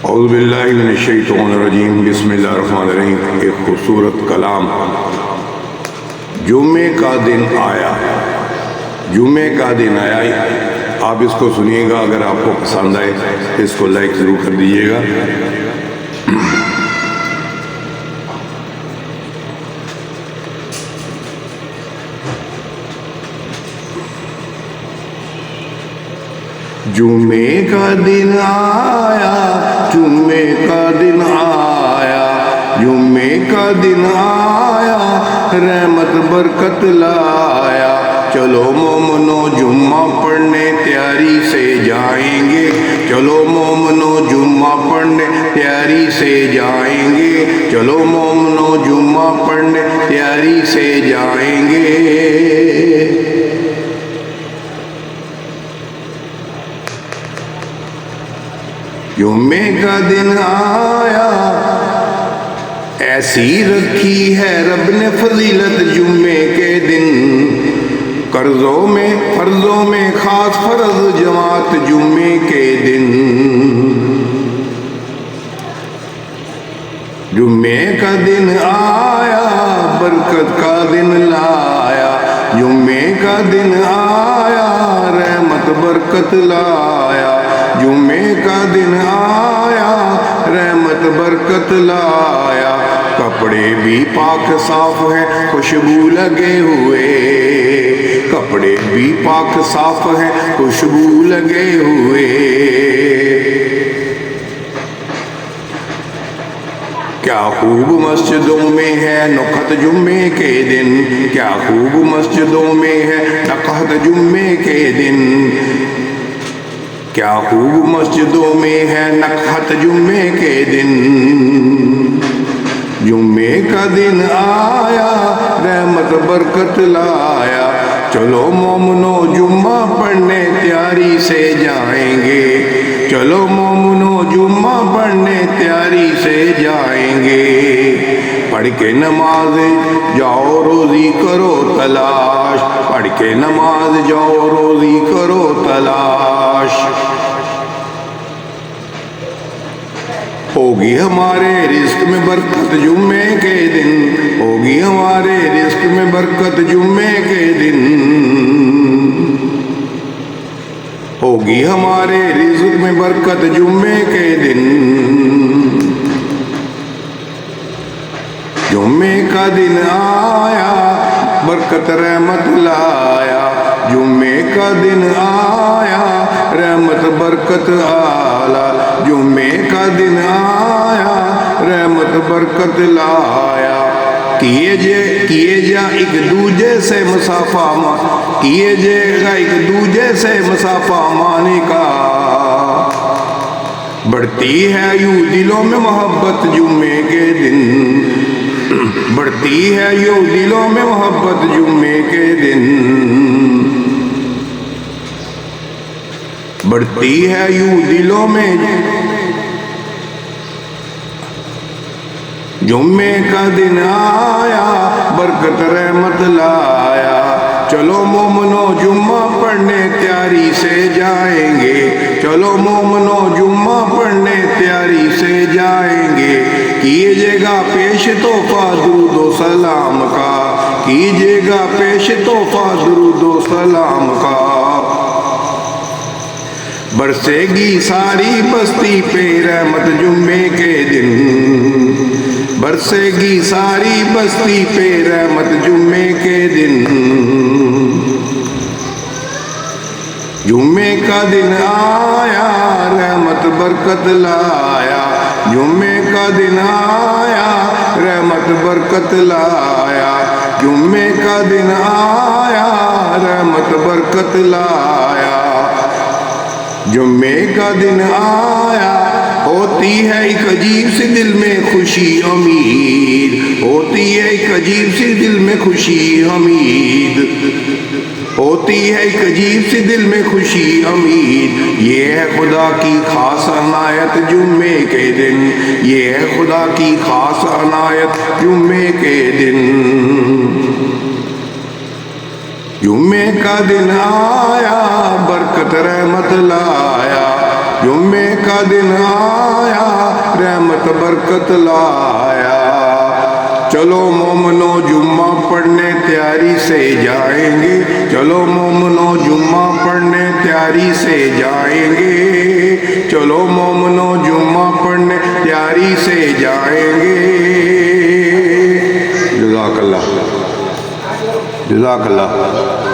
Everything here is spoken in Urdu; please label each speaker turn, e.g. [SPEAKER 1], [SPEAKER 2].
[SPEAKER 1] اعوذ باللہ من الشیطان الرجیم، بسم اللہ الرحمن الرحیم۔ ایک خوبصورت کلام، جمعے کا دن آیا، جمعے کا دن آیا۔ آپ اس کو سنیے گا، اگر آپ کو پسند آئے اس کو لائک ضرور کر دیجیے گا۔ جمعے کا دن آیا، جمعے کا دن آیا، جمعے کا دن آیا، رحمت برکت لایا۔ چلو مومنو جمعہ پڑھنے تیاری سے جائیں گے، چلو مومنو جمعہ پڑھنے تیاری سے جائیں گے، چلو مومنو جمعہ پڑھنے تیاری سے جائیں گے۔ جمعے کا دن آیا، ایسی رکھی ہے رب نے فضیلت جمعے کے دن، قرضوں میں فرضوں میں خاص فرض جماعت جمعے کے دن۔ جمعے کا دن آیا، برکت کا دن لایا، جمعے کا دن آیا، رحمت برکت لایا، جمعے کا دن آیا، رحمت برکت لایا۔ کپڑے بھی پاک صاف ہیں، خوشبو لگے ہوئے، کپڑے بھی پاک صاف ہیں، خوشبو لگے ہوئے۔ کیا خوب مسجدوں میں ہے نقط جمعے کے دن، کیا خوب مسجدوں میں ہے نقط جمعے کے دن، کیا خوب مسجدوں میں ہے نقحت جمعے کے دن۔ جمعے کا دن آیا، رحمت برکت لایا، چلو مومنو جمعہ پڑھنے تیاری سے جائیں گے، چلو مومنو جمعہ پڑھنے تیاری سے جائیں گے۔ پڑھ کے نماز جاؤ روزی کرو تلاش، پڑھ کے نماز جاؤ روزی کرو تلاش۔ ہوگی ہمارے رزق میں برکت جمعے کے دن، ہوگی ہمارے رزق میں برکت جمعے کے دن، ہوگی ہمارے رزق میں برکت جمعے کے دن۔ جمعے کا دن آیا، برکت رحمت لایا، جمعے کا دن آیا، رحمت برکت آلا، جمعے کا دن آیا، رحمت برکت لایا۔ کیے جا ایک دوجے سے مسافہ، کیے جا ایک دوجے سے مسافہ مانے کا، بڑھتی ہے یوں دلوں میں محبت جمعے کے دن، بڑھتی ہے یوں دلوں میں محبت جمعے کے دن، بڑھتی ہے یوں دلوں میں۔ جمعے کا دن آیا، برکت رحمت لایا، چلو مومنو جمعہ پڑھنے تیاری سے جائیں گے، چلو مومنو جمعہ پڑھنے تیاری سے جائیں گے۔ کیجیے گا پیش تحفہ درود و سلام کا، کیجیے گا پیش تحفہ درود و سلام کا۔ برسے گی ساری بستی پہ رحمت جمعے کے دن، برسے گی ساری بستی پہ رحمت جمعے کے دن۔ جمعے کا دن آیا، رحمت برکت لایا، جمعے کا دن آیا، رحمت برکت لایا، جمعے کا دن آیا، رحمت برکت لایا۔ جمعے کا دن آیا، ہوتی ہے ایک عجیب سی دل میں خوشی امید، ہوتی ہے ایک عجیب سی دل میں خوشی امید، ہوتی ہے ایک عجیب سی دل میں خوشی امید۔ یہ ہے خدا کی خاص عنایت جمعے کے دن، یہ ہے خدا کی خاص عنایت جمعے کے دن۔ جمعے کا دن آیا، برکت رحمت لایا، جمعے کا دن آیا، رحمت برکت لایا۔ چلو مومنو جمعہ پڑھنے تیاری سے جائیں گے، چلو مومنو جمعہ پڑھنے تیاری سے جائیں گے، چلو مومنو جمعہ پڑھنے تیاری سے جائیں گے۔ جزاک اللہ، جزاک اللہ۔